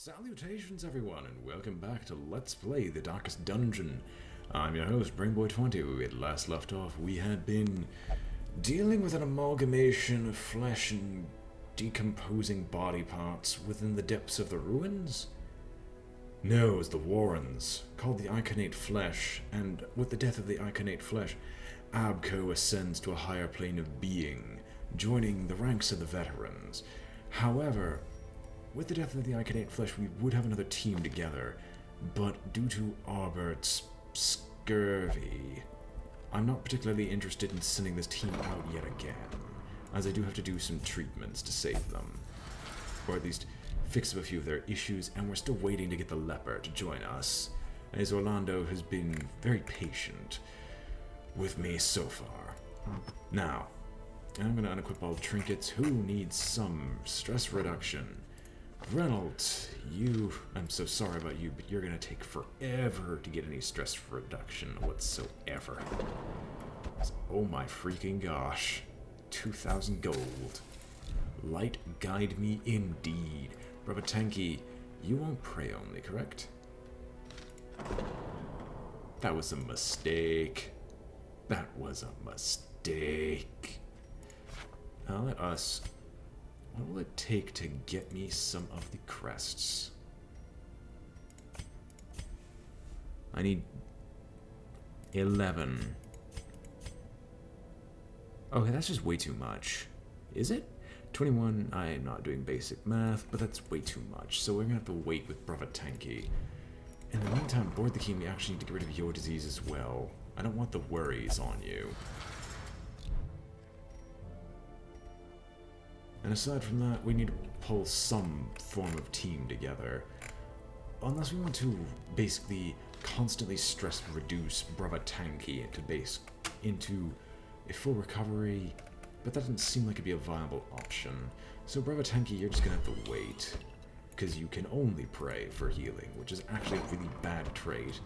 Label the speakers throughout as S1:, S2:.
S1: Salutations everyone, and welcome back to Let's Play The Darkest Dungeon. I'm your host, BrainBoy20. Where we had last left off, we had been dealing with an amalgamation of flesh and decomposing body parts within the depths of the ruins? No, it was the Warrens, called the Iconate Flesh, and with the death of the Iconate Flesh, Abco ascends to a higher plane of being, joining the ranks of the veterans. However, with the death of the Iconate Flesh, we would have another team together, but due to Arbert's scurvy, I'm not particularly interested in sending this team out yet again, as I do have to do some treatments to save them, or at least fix up a few of their issues, and we're still waiting to get the leper to join us, as Orlando has been very patient with me so far. Now, I'm going to unequip all the trinkets. Who needs some stress reduction? Reynolds, I'm so sorry about you, but you're gonna take forever to get any stress reduction whatsoever. Oh my freaking gosh. 2,000 gold. Light guide me indeed. Brabatanki, you won't pray only, correct? That was a mistake. That was a mistake. Now let us... What will it take to get me some of the crests? I need 11. Okay, that's just way too much. Is it? 21, I am not doing basic math, but that's way too much, so we're gonna have to wait with Bravatanki. In the meantime, board the king, we actually need to get rid of your disease as well. I don't want the worries on you. And aside from that, we need to pull some form of team together. Unless we want to basically constantly stress reduce Bravatanki into a full recovery, but that doesn't seem like it'd be a viable option. So Bravatanki, you're just gonna have to wait, because you can only pray for healing, which is actually a really bad trait.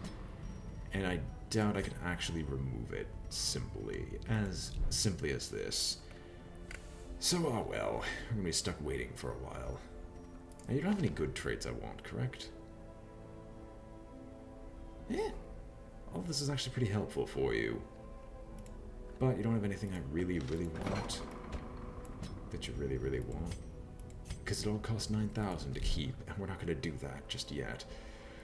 S1: And I doubt I can actually remove it simply as this. So, oh well, we're gonna be stuck waiting for a while. Now, you don't have any good traits I want, correct? Yeah, all of this is actually pretty helpful for you. But you don't have anything I really, really want. That you really, really want. Because it all costs 9,000 to keep, and we're not gonna do that just yet.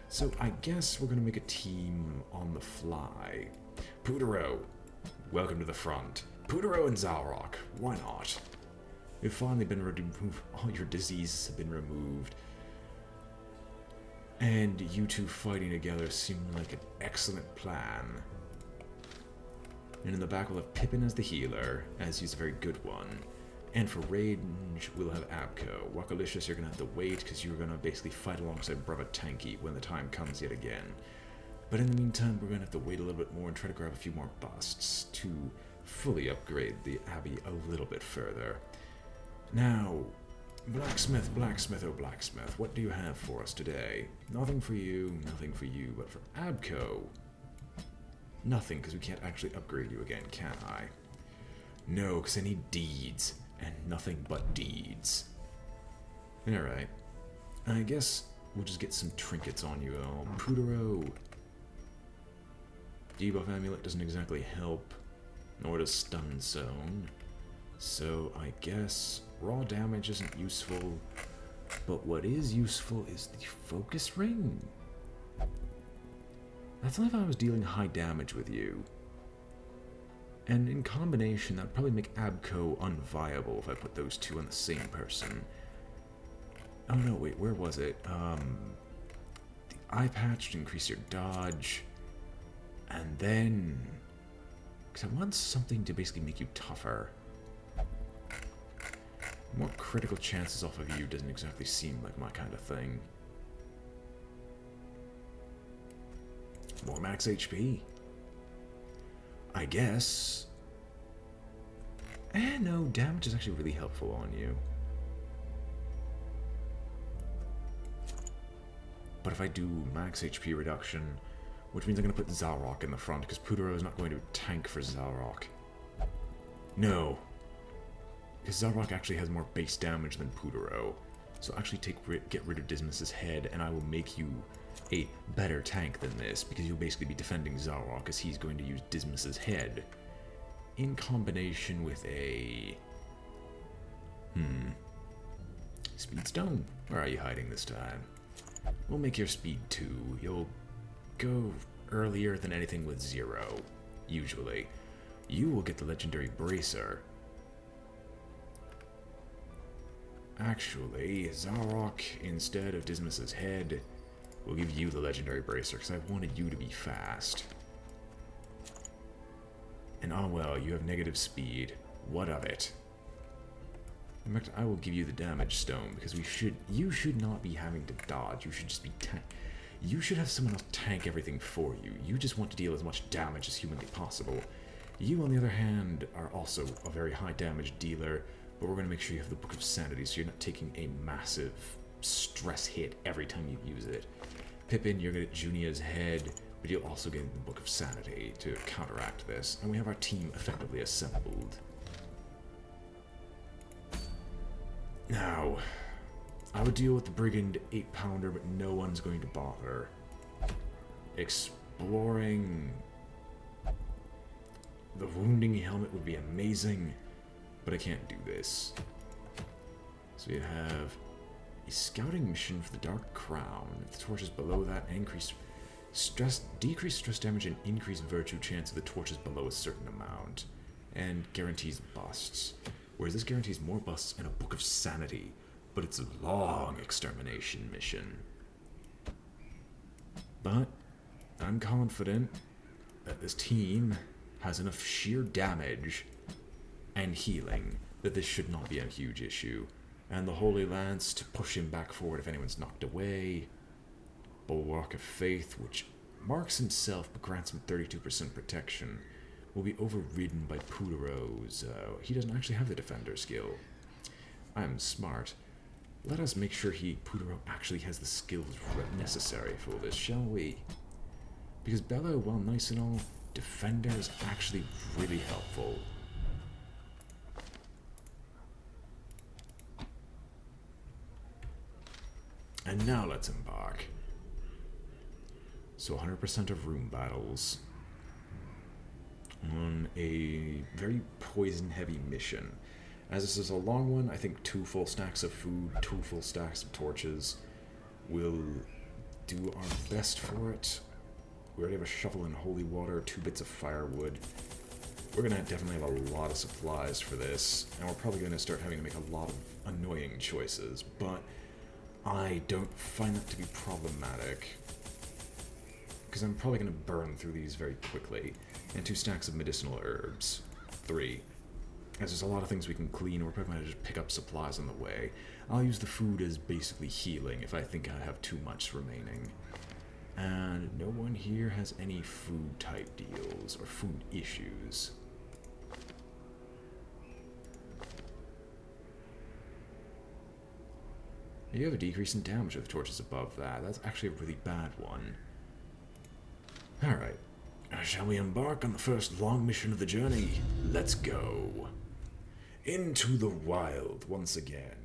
S1: So I guess we're gonna make a team on the fly. Putero, welcome to the front. Putero and Zalrock, why not? You've finally been removed. All your diseases have been removed. And you two fighting together seem like an excellent plan. And in the back we'll have Pippin as the healer, as he's a very good one. And for range, we'll have Abco. Wakalicious, you're going to have to wait, because you're going to basically fight alongside Bravatanki when the time comes yet again. But in the meantime, we're going to have to wait a little bit more and try to grab a few more busts to fully upgrade the Abbey a little bit further. Now, Blacksmith, oh Blacksmith, what do you have for us today? Nothing for you, but for Abco, nothing, because we can't actually upgrade you again, can I? No, because I need deeds, and nothing but deeds. Alright, I guess we'll just get some trinkets on you all. Putero. Debuff Amulet doesn't exactly help, nor does Stun Zone. So I guess raw damage isn't useful, but what is useful is the focus ring. That's only if I was dealing high damage with you. And in combination, that would probably make Abco unviable if I put those two on the same person. Oh no, wait, where was it? The eye patch to increase your dodge. And then... because I want something to basically make you tougher. More critical chances off of you doesn't exactly seem like my kind of thing. More max HP. I guess. No, damage is actually really helpful on you. But if I do max HP reduction, which means I'm going to put Zalrock in the front, because Putero is not going to tank for Zalrock. No. Because Zalrock actually has more base damage than Putero. So actually get rid of Dismas's head, and I will make you a better tank than this, because you'll basically be defending Zarok, as he's going to use Dismas's head in combination with a... Speedstone? Where are you hiding this time? We'll make your speed 2. You'll go earlier than anything with 0, usually. You will get the legendary bracer. Actually, Zarok, instead of Dismas's head, will give you the legendary bracer, because I wanted you to be fast. And oh well, you have negative speed. What of it? In fact, I will give you the damage stone, because you should not be having to dodge. You should just be you should have someone else tank everything for you. You just want to deal as much damage as humanly possible. You, on the other hand, are also a very high damage dealer, but we're going to make sure you have the Book of Sanity, so you're not taking a massive stress hit every time you use it. Pippin, you're going to get Junia's head, but you'll also get the Book of Sanity to counteract this, and we have our team effectively assembled. Now, I would deal with the Brigand 8-pounder, but no one's going to bother. Exploring the Wounding Helmet would be amazing, but I can't do this. So we have a scouting mission for the Dark Crown. If the torches below that increase stress, decrease stress damage and increase virtue chance of the torches below a certain amount, and guarantees busts. Whereas this guarantees more busts and a Book of Sanity, but it's a long extermination mission. But I'm confident that this team has enough sheer damage and healing that this should not be a huge issue. And the Holy Lance to push him back forward if anyone's knocked away. Bulwark of Faith, which marks himself but grants him 32% protection, will be overridden by Pudero's. He doesn't actually have the Defender skill. I'm smart. Let us make sure Pudero actually has the skills necessary for this, shall we? Because Bello, while nice and all, Defender is actually really helpful. And now let's embark. So 100% of room battles on a very poison-heavy mission. As this is a long one, I think 2 full stacks of food, 2 full stacks of torches will do our best for it. We already have a shovel and holy water, 2 bits of firewood. We're going to definitely have a lot of supplies for this, and we're probably going to start having to make a lot of annoying choices, but I don't find that to be problematic, because I'm probably going to burn through these very quickly. And 2 stacks of medicinal herbs. 3. As there's a lot of things we can clean, we're probably going to just pick up supplies on the way. I'll use the food as basically healing if I think I have too much remaining. And no one here has any food type deals or food issues. You have a decrease in damage with torches above that. That's actually a really bad one. Alright. Shall we embark on the first long mission of the journey? Let's go. Into the wild once again.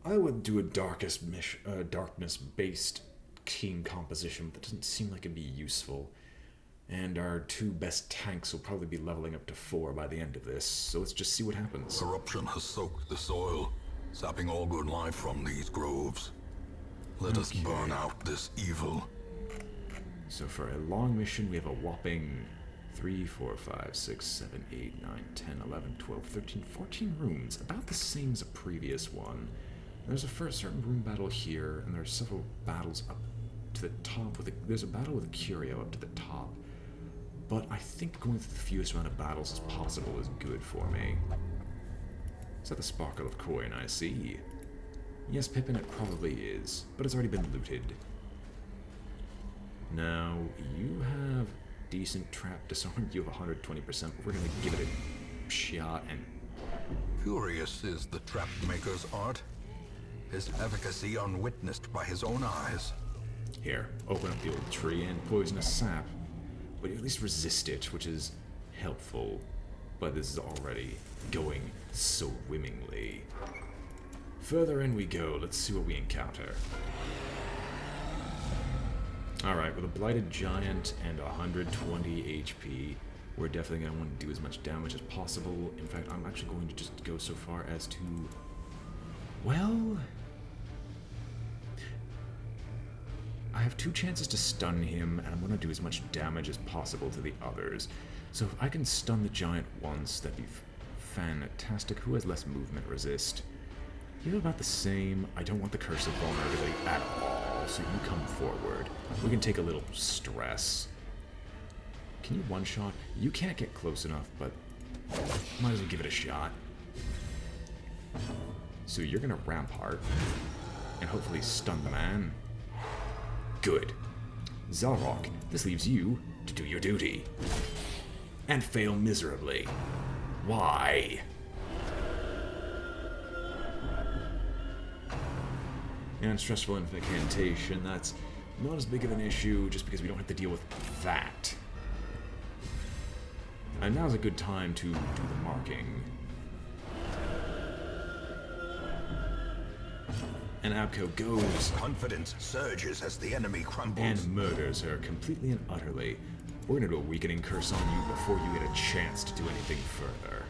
S1: I would do a darkness-based team composition, but that doesn't seem like it'd be useful. And our 2 best tanks will probably be leveling up to 4 by the end of this, so let's just see what happens.
S2: Corruption has soaked the soil, sapping all good life from these groves. Let us burn out this evil.
S1: So for a long mission, we have a whopping 3, 4, 5, 6, 7, 8, 9, 10, 11, 12, 13, 14 rooms. About the same as a previous one. There's a certain room battle here, and there's several battles up to the top. There's a battle with a curio up to the top. But I think going through the fewest amount of battles as possible is good for me. Is that the Sparkle of Coin I see? Yes, Pippin, it probably is, but it's already been looted. Now, you have decent trap disarm. You have 120%, but we're going to give it a shot and...
S2: Curious is the trap maker's art. His efficacy unwitnessed by his own eyes.
S1: Here, open up the old tree and poisonous sap. But you at least resist it, which is helpful. but this is already going swimmingly. Further in we go. Let's see what we encounter. Alright, with a Blighted Giant and 120 HP, we're definitely going to want to do as much damage as possible. In fact, I'm actually going to just go so far as to... Well... I have 2 chances to stun him, and I'm going to do as much damage as possible to the others. So if I can stun the giant once, that'd be fantastic. Who has less movement resist? You have about the same. I don't want the curse of vulnerability at all, so you come forward. We can take a little stress. Can you one-shot? You can't get close enough, but might as well give it a shot. So you're going to Rampart, and hopefully stun the man. Good. Zalrock, this leaves you to do your duty. And fail miserably. Why? And stressful incantation, that's not as big of an issue just because we don't have to deal with that. And now's a good time to do the marking. And Abco goes...
S2: Confidence surges as the enemy crumbles.
S1: And murders her completely and utterly. We're gonna do a weakening curse on you before you get a chance to do anything further.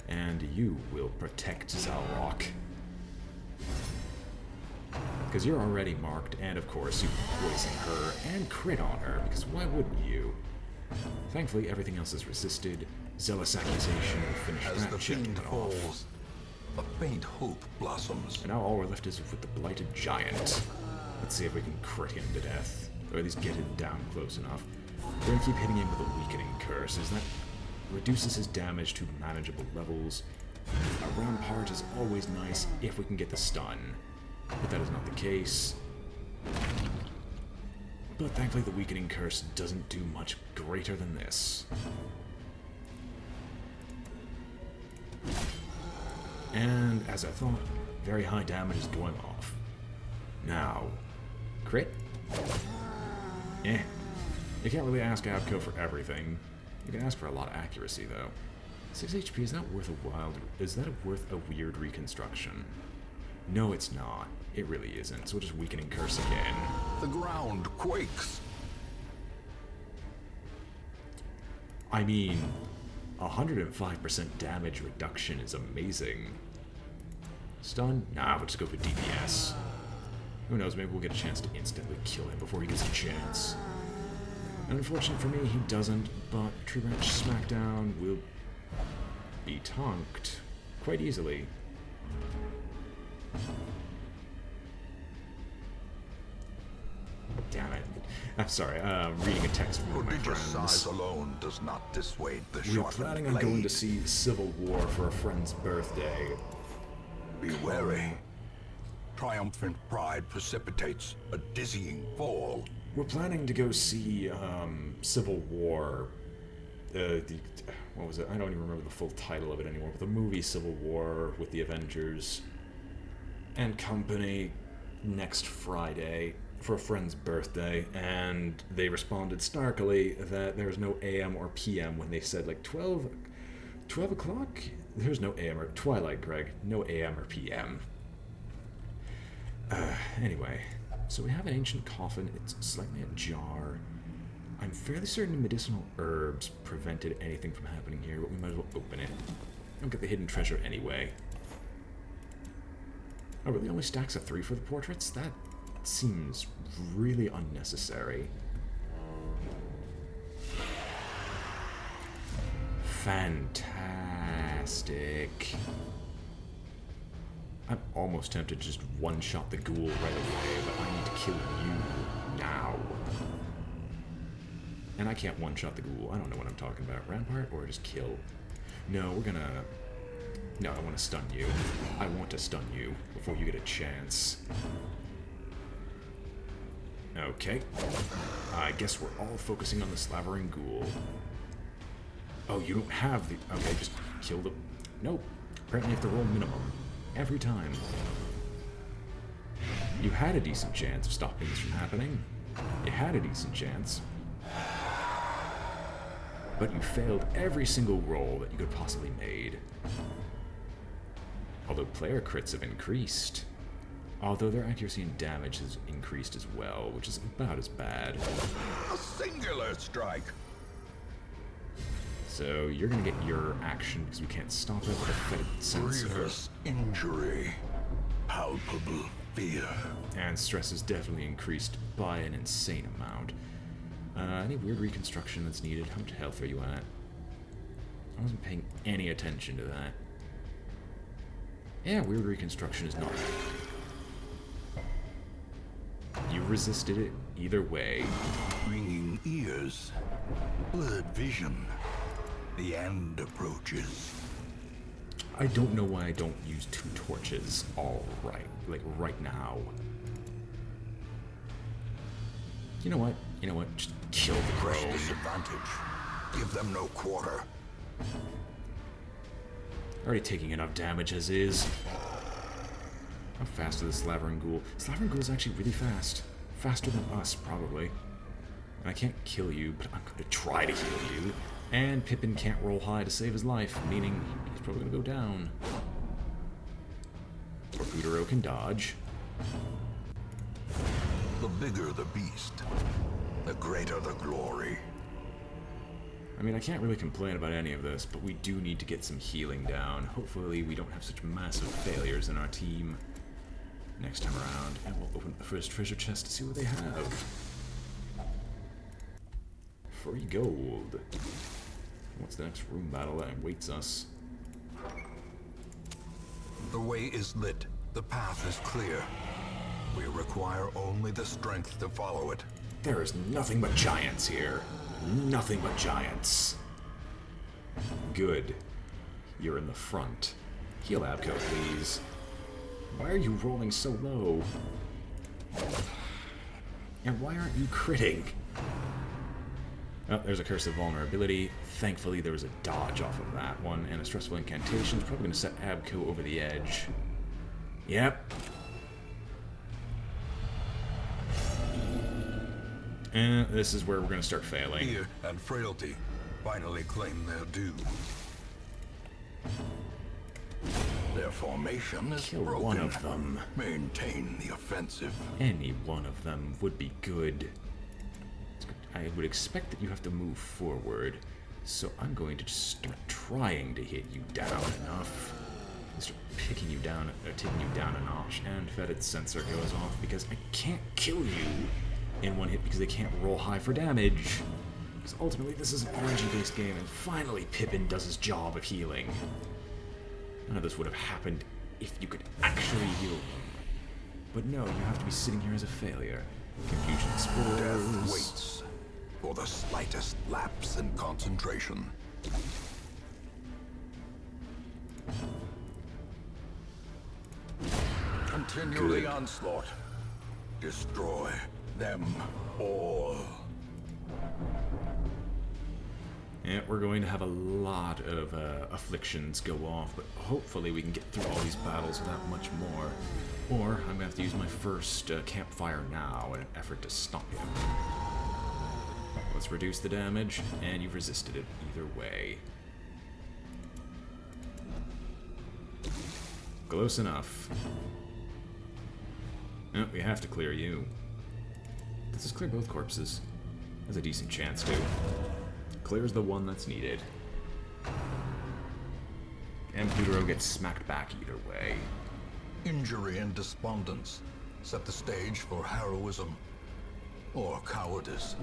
S1: And you will protect Zalrock. Because you're already marked, and of course you poison her and crit on her, because why wouldn't you? Thankfully, everything else is resisted. Zealous accusation will finish
S2: As
S1: that
S2: the
S1: check
S2: fiend
S1: off.
S2: falls, a faint hope blossoms.
S1: And now all we're left is with the Blighted Giant. Let's see if we can crit him to death, or at least get him down close enough. We're gonna keep hitting him with a weakening curse, as that reduces his damage to manageable levels. A Rampart is always nice if we can get the stun, but that is not the case. But thankfully the weakening curse doesn't do much greater than this. And as I thought, very high damage is going off. Now, crit? Eh. You can't really ask Abco for everything. You can ask for a lot of accuracy, though. 6 HP, is that worth a weird reconstruction? No, it's not. It really isn't, so we'll just weakening curse again.
S2: The ground quakes.
S1: I mean, 105% damage reduction is amazing. Stun? Nah, we'll just go for DPS. Who knows, maybe we'll get a chance to instantly kill him before he gets a chance. And unfortunate for me, he doesn't, but True Branch Smackdown will be tanked quite easily. Damn it. I'm sorry, reading a text from one of my
S2: Prodigious
S1: friends.
S2: size alone does not dissuade the
S1: We were
S2: sharpened
S1: planning on
S2: blade.
S1: going to see Civil War for a friend's birthday.
S2: Be wary. Triumphant pride precipitates a dizzying fall.
S1: We're planning to go see Civil War. What was it? I don't even remember the full title of it anymore. But the movie Civil War with the Avengers and company next Friday for a friend's birthday, and they responded snarkily that there was no AM or PM when they said like 12 o'clock. There's no AM or Twilight, Greg. No AM or PM. Anyway, so we have an ancient coffin. It's slightly ajar. I'm fairly certain medicinal herbs prevented anything from happening here, but we might as well open it. Don't get the hidden treasure anyway. Oh, really? Only stacks of 3 for the portraits? That seems really unnecessary. Fantastic. I'm almost tempted to just one-shot the ghoul right away, but I need to kill you now. And I can't one-shot the ghoul. I don't know what I'm talking about. Rampart or just kill? No, we're gonna... No, I want to stun you. I want to stun you before you get a chance. Okay. I guess we're all focusing on the slavering ghoul. Oh, you don't have the... Okay, just kill the... Nope. Apparently you have to roll minimum. Every time. You had a decent chance of stopping this from happening. You had a decent chance. but you failed every single roll that you could possibly made. Although player crits have increased. Although their accuracy and damage has increased as well, which is about as bad.
S2: A singular strike.
S1: So you're gonna get your action because we can't stop it with a fetid sensor.
S2: Grievous injury. Palpable fear.
S1: And stress is definitely increased by an insane amount. Any weird reconstruction that's needed? How much health are you at? I wasn't paying any attention to that. Yeah, weird reconstruction is not. You resisted it either way.
S2: Ringing ears. Blurred vision. The end approaches.
S1: I don't know why I don't use 2 torches right now. You know what? Just kill the
S2: Fresh
S1: crow.
S2: disadvantage. Give them no quarter.
S1: Already taking enough damage as is. How fast is the Slavering Ghoul? Slavering Ghoul is actually really fast. Faster than us, probably. And I can't kill you, but I'm going to try to heal you. And Pippin can't roll high to save his life, meaning he's probably going to go down. Torpedo can dodge.
S2: The bigger the beast, the greater the glory.
S1: I mean, I can't really complain about any of this, but we do need to get some healing down. Hopefully we don't have such massive failures in our team next time around. And we'll open the first treasure chest to see what they have. Free gold. What's the next room battle that awaits us?
S2: The way is lit. The path is clear. We require only the strength to follow it.
S1: There is nothing but giants here. Nothing but giants. Good. You're in the front. Heal Abco, please. Why are you rolling so low? And why aren't you critting? Oh, there's a Curse of Vulnerability. Thankfully, there was a dodge off of that one, and a Stressful Incantation is probably going to set Abco over the edge. Yep. And this is where we're going to start failing.
S2: Fear and frailty finally claim their due. Their formation is
S1: Kill
S2: broken.
S1: one of them.
S2: Maintain the offensive.
S1: Any one of them would be good. I would expect that you have to move forward, so I'm going to just start trying to hit you down enough. Start picking you down, taking you down a notch, and Fetid Sensor goes off because I can't kill you in one hit because they can't roll high for damage. Because ultimately this is an RNG-based game, and finally Pippin does his job of healing. None of this would have happened if you could actually heal them. But no, you have to be sitting here as a failure. Confusion spores.
S2: Death waits for the slightest lapse in concentration. Continue the onslaught. Destroy them all.
S1: Yeah, we're going to have a lot of afflictions go off, but hopefully we can get through all these battles without much more. Or I'm going to have to use my first campfire now in an effort to stop him. Let's reduce the damage, and you've resisted it either way. Close enough. Oh, we have to clear you. Let's just clear both corpses. There's a decent chance to. Clears the one that's needed. And Plutero gets smacked back either way.
S2: Injury and despondence set the stage for heroism or cowardice.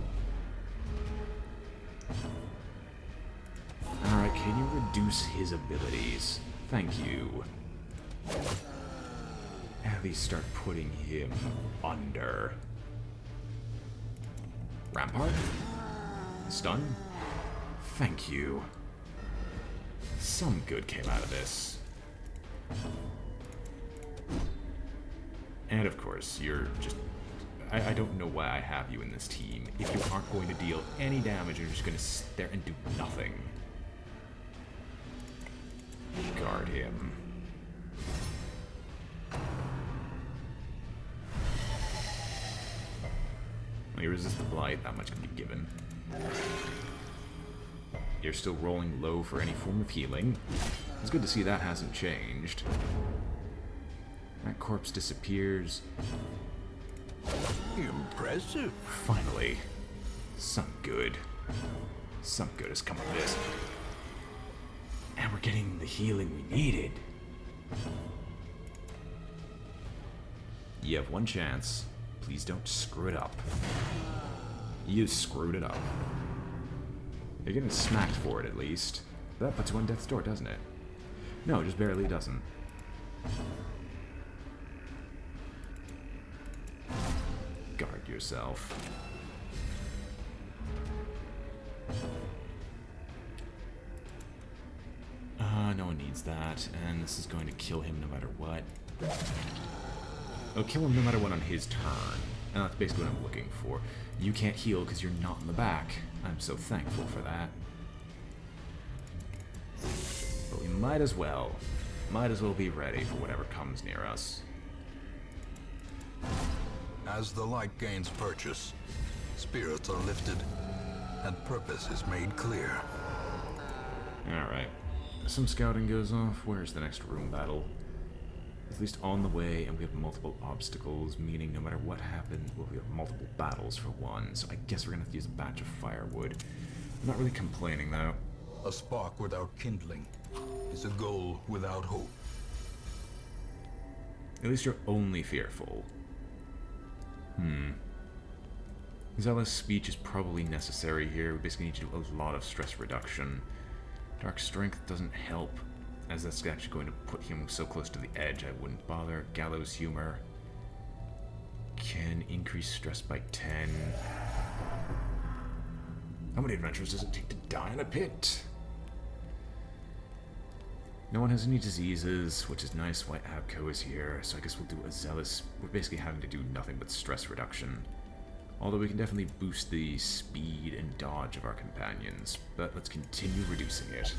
S1: Alright, can you reduce his abilities? Thank you. At least start putting him under. Rampart? Stun? Thank you. Some good came out of this. And of course, you're just... I don't know why I have you in this team. If you aren't going to deal any damage, you're just going to sit there and do nothing. Guard him. Well, you resist the blight, that much can be given. you're still rolling low for any form of healing. It's good to see that hasn't changed. That corpse disappears.
S2: Impressive.
S1: Finally. Some good. Some good has come of this. And we're getting the healing we needed. You have one chance. Please don't screw it up. You screwed it up. You're getting smacked for it, at least. That puts you on death's door, doesn't it? No, it just barely doesn't. Guard yourself. No one needs that, and this is going to kill him no matter what. It'll kill him no matter what on his turn, and that's basically what I'm looking for. You can't heal because you're not in the back. I'm so thankful for that. But we might as well be ready for whatever comes near us.
S2: As the light gains purchase, spirits are lifted, and purpose is made clear.
S1: Alright. Some scouting goes off. Where's the next room battle? At least on the way, and we have multiple obstacles, meaning no matter what happens, well, we have multiple battles for one, so I guess we're gonna have to use a batch of firewood. I'm not really complaining, though.
S2: A spark without kindling is a goal without hope.
S1: At least you're only fearful. Zealous speech is probably necessary here. We basically need to do a lot of stress reduction. Dark strength doesn't help, as that's actually going to put him so close to the edge I wouldn't bother. Gallows humor can increase stress by 10. How many adventures does it take to die in a pit? No one has any diseases, which is nice. White Abco is here, so I guess we'll do a zealous. We're basically having to do nothing but stress reduction. Although we can definitely boost the speed and dodge of our companions, but let's continue reducing it.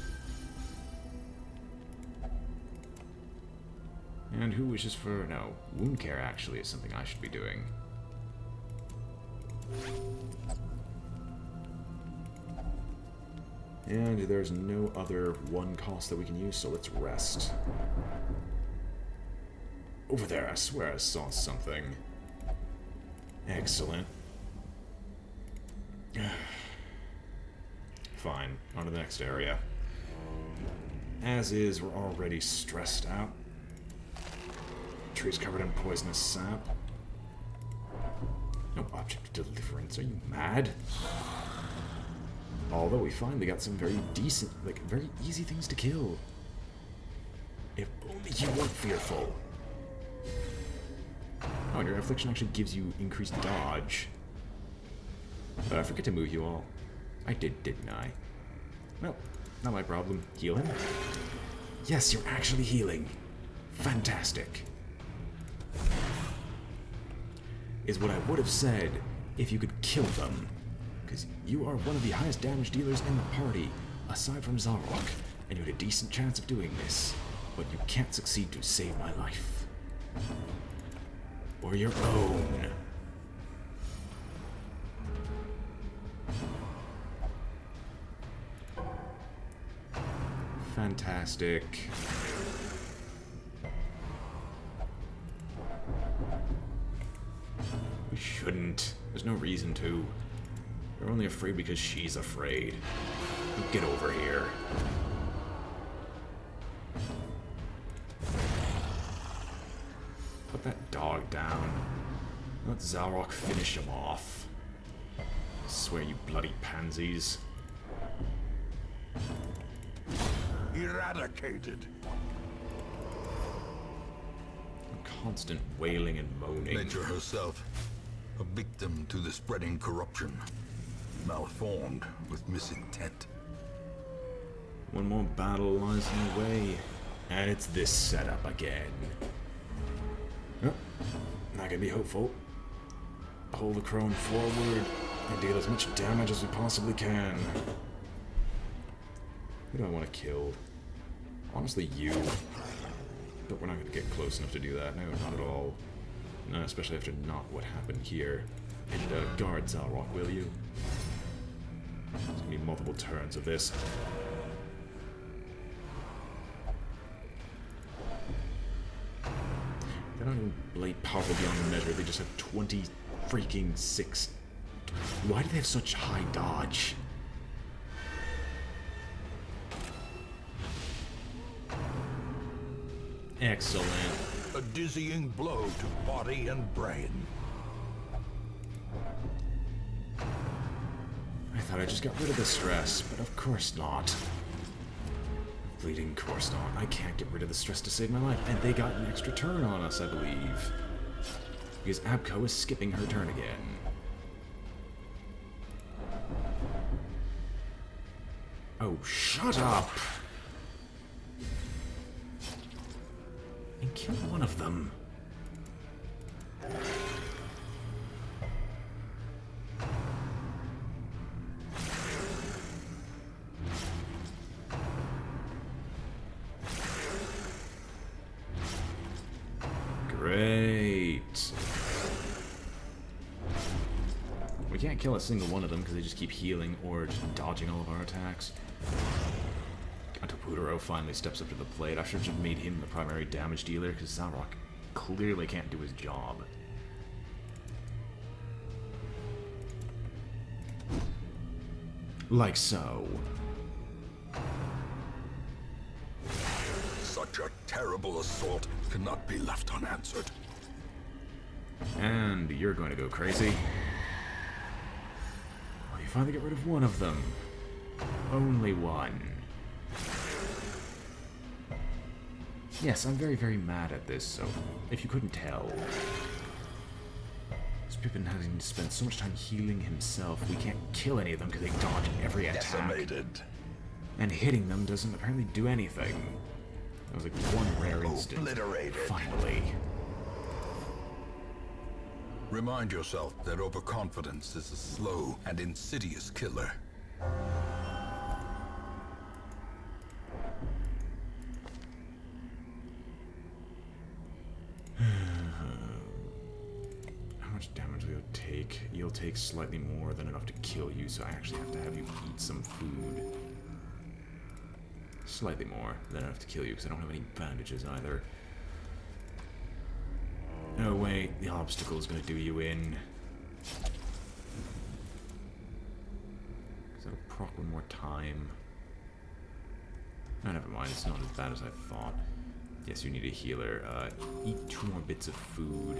S1: And who wishes for... no, wound care actually is something I should be doing. And there's no other one cost that we can use, so let's rest. Over there, I swear I saw something. Excellent. Fine, on to the next area. As is, we're already stressed out. Trees covered in poisonous sap. No object of deliverance, are you mad? Although we finally got some very decent, like, very easy things to kill. If only you weren't fearful. Oh, and your affliction actually gives you increased dodge. But I forget to move you all. I did, didn't I? Well, not my problem. Heal him? Yes, you're actually healing. Fantastic. Is what I would have said if you could kill them. Because you are one of the highest damage dealers in the party, aside from Zarok, and you had a decent chance of doing this. But you can't succeed to save my life. Or your own. Fantastic. We shouldn't. There's no reason to. You're only afraid because she's afraid. Get over here. Put that dog down. Let Zarok finish him off. I swear, you bloody pansies.
S2: Eradicated.
S1: Constant wailing and moaning.
S2: Nature herself, a victim to the spreading corruption. Malformed with misintent.
S1: One more battle lies in the way, and it's this setup again. Oh, not gonna be hopeful. Pull the crone forward and deal as much damage as we possibly can. Who do I want to kill? Honestly, you. But we're not going to get close enough to do that. No, not at all. No, especially after not what happened here. And guard Zalrock, will you? There's gonna be multiple turns of this. They're not even blade powerful beyond measure, they just have 20 freaking 6. Why do they have such high dodge? Excellent.
S2: A dizzying blow to body and brain.
S1: I thought I just got rid of the stress, but of course not. Bleeding, of course not. I can't get rid of the stress to save my life, and they got an extra turn on us, I believe. Because Abco is skipping her turn again. Oh, shut up! And kill one of them. Great. We can't kill a single one of them because they just keep healing or just dodging all of our attacks. Until Putaro finally steps up to the plate. I should have just made him the primary damage dealer because Zarok clearly can't do his job. Like so.
S2: Such a terrible assault cannot be left unanswered.
S1: And you're going to go crazy. Well, you finally get rid of one of them. Only one. Yes, I'm very, very mad at this, so if you couldn't tell. This Pippin having to spend so much time healing himself, we can't kill any of them because they dodge every attack.
S2: Decimated.
S1: And hitting them doesn't apparently do anything. That was like one rare instant.
S2: Obliterated.
S1: Finally.
S2: Remind yourself that overconfidence is a slow and insidious killer.
S1: How much damage will it take? You'll take slightly more than enough to kill you, so I actually have to have you eat some food. Slightly more than enough to kill you, because I don't have any bandages either. No, wait, the obstacle is going to do you in. Because that'll proc one more time. Oh, never mind, it's not as bad as I thought. Yes, you need a healer. Eat 2 more bits of food.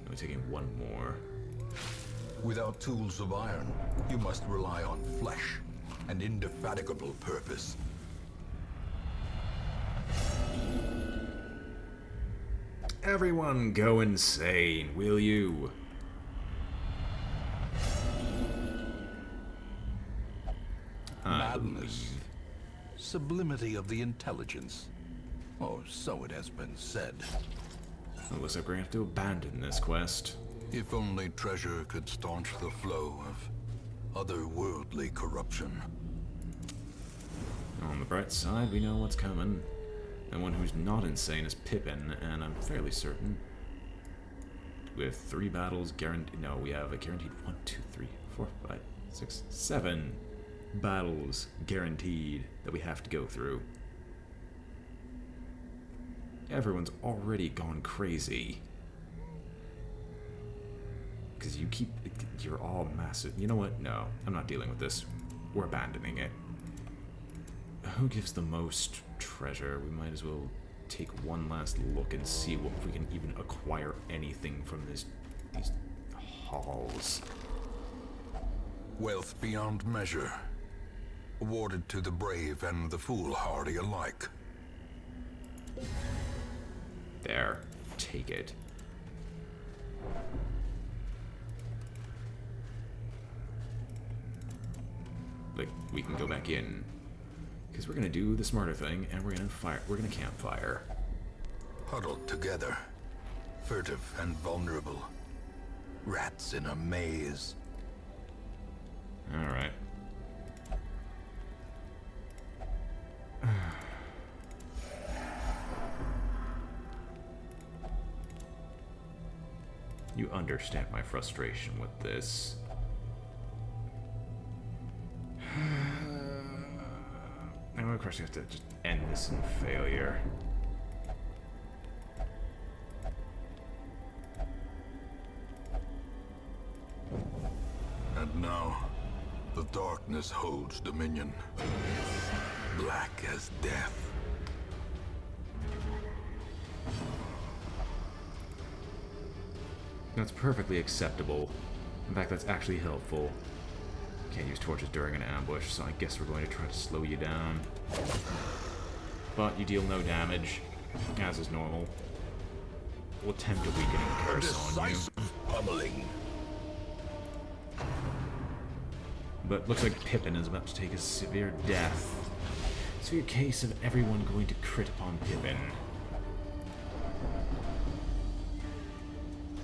S1: I'm taking 1 more.
S2: Without tools of iron, you must rely on flesh and indefatigable purpose.
S1: Everyone go insane, will you?
S2: Madness. Sublimity of the intelligence. Oh, so it has been said.
S1: It looks like we're going to have to abandon this quest.
S2: If only treasure could staunch the flow of otherworldly corruption.
S1: On the bright side, we know what's coming. And one who's not insane is Pippin, and I'm fairly certain we have 3 battles guaranteed. No, we have a guaranteed 1, 2, 3, 4, 5, 6, 7 battles guaranteed that we have to go through. Everyone's already gone crazy. Because you're all massive. You know what? No, I'm not dealing with this. We're abandoning it. Who gives the most treasure? We might as well take one last look and see if we can even acquire anything from these halls.
S2: Wealth beyond measure. Awarded to the brave and the foolhardy alike.
S1: There. Take it. Like, we can go back in. Because we're gonna do the smarter thing, and we're gonna campfire.
S2: Huddled together. Furtive and vulnerable. Rats in a maze.
S1: Alright. You understand my frustration with this. of course, we have to just end this in failure.
S2: And now, the darkness holds dominion. Black as death.
S1: That's perfectly acceptable. In fact, that's actually helpful. Can't use torches during an ambush, so I guess we're going to try to slow you down. But you deal no damage, as is normal. We'll attempt a weakening curse on you.
S2: Pummeling.
S1: But looks like Pippin is about to take a severe death. It's a case of everyone going to crit upon Pippin.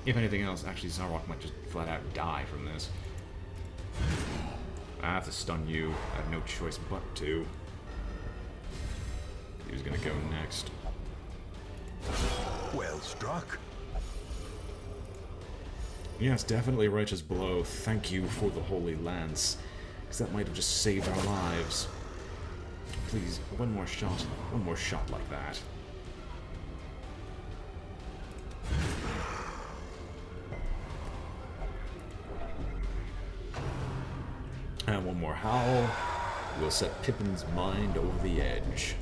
S1: If anything else, actually Zarok might just flat out die from this. I have to stun you. I have no choice but to. Who's gonna go next?
S2: Well struck.
S1: Yes, definitely a righteous blow. Thank you for the Holy Lance. Because that might have just saved our lives. Please, one more shot. One more shot like that. And one more howl will set Pippin's mind over the edge.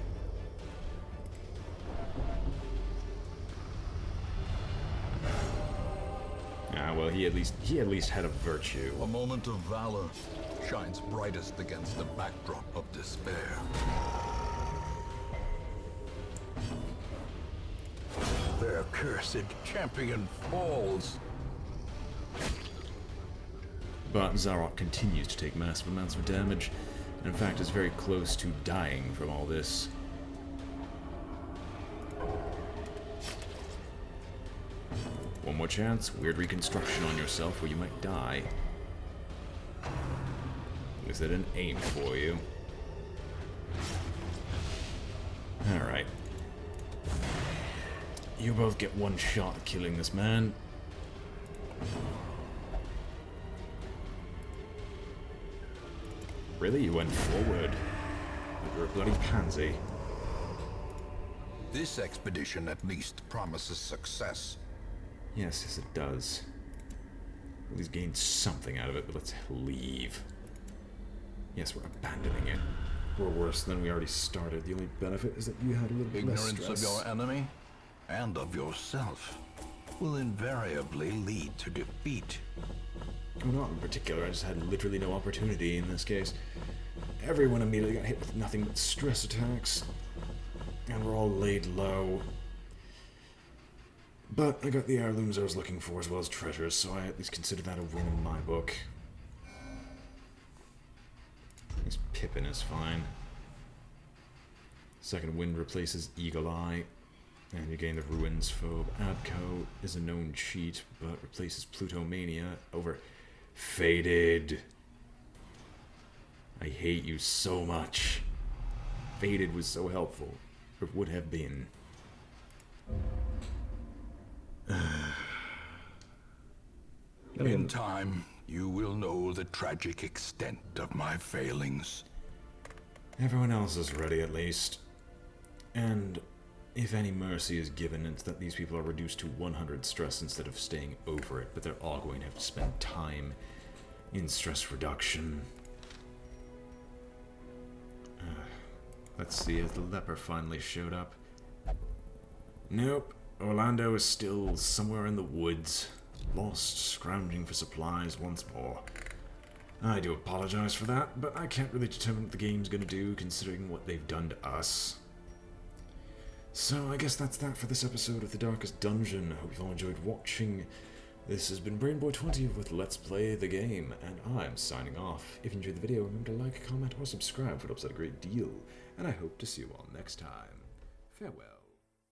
S1: Ah, well, he at least had a virtue.
S2: A moment of valor shines brightest against the backdrop of despair. Their cursed champion falls.
S1: But Zarok continues to take massive amounts of damage, and in fact is very close to dying from all this. One more chance, weird reconstruction on yourself where you might die. Is that an aim for you? Alright. You both get one shot at killing this man. Really? You went forward? You're a bloody pansy.
S2: This expedition at least promises success.
S1: Yes, it does. At least gain something out of it, but let's leave. Yes, we're abandoning it. We're worse than we already started. The only benefit is that you had a little bit less
S2: Ignorance
S1: stress.
S2: of your enemy and of yourself will invariably lead to defeat.
S1: Well, not in particular. I just had literally no opportunity in this case. Everyone immediately got hit with nothing but stress attacks. And we're all laid low. But I got the heirlooms I was looking for as well as treasures, so I at least consider that a win in my book. At least Pippin is fine. Second wind replaces Eagle Eye. And you gain the Ruins Phobe. Abco is a known cheat, but replaces Plutomania over Faded. I hate you so much. Faded was so helpful. Or would have been.
S2: In time, you will know the tragic extent of my failings.
S1: Everyone else is ready at least. And if any mercy is given, it's that these people are reduced to 100 stress instead of staying over it, but they're all going to have to spend time in stress reduction. Let's see if the leper finally showed up. Nope. Orlando is still somewhere in the woods, lost, scrounging for supplies once more. I do apologize for that, but I can't really determine what the game's gonna do, considering what they've done to us. So I guess that's that for this episode of The Darkest Dungeon. I hope you've all enjoyed watching. This has been BrainBoy20 with Let's Play the Game, and I'm signing off. If you enjoyed the video, remember to like, comment, or subscribe, for it helps out a great deal, and I hope to see you all next time. Farewell.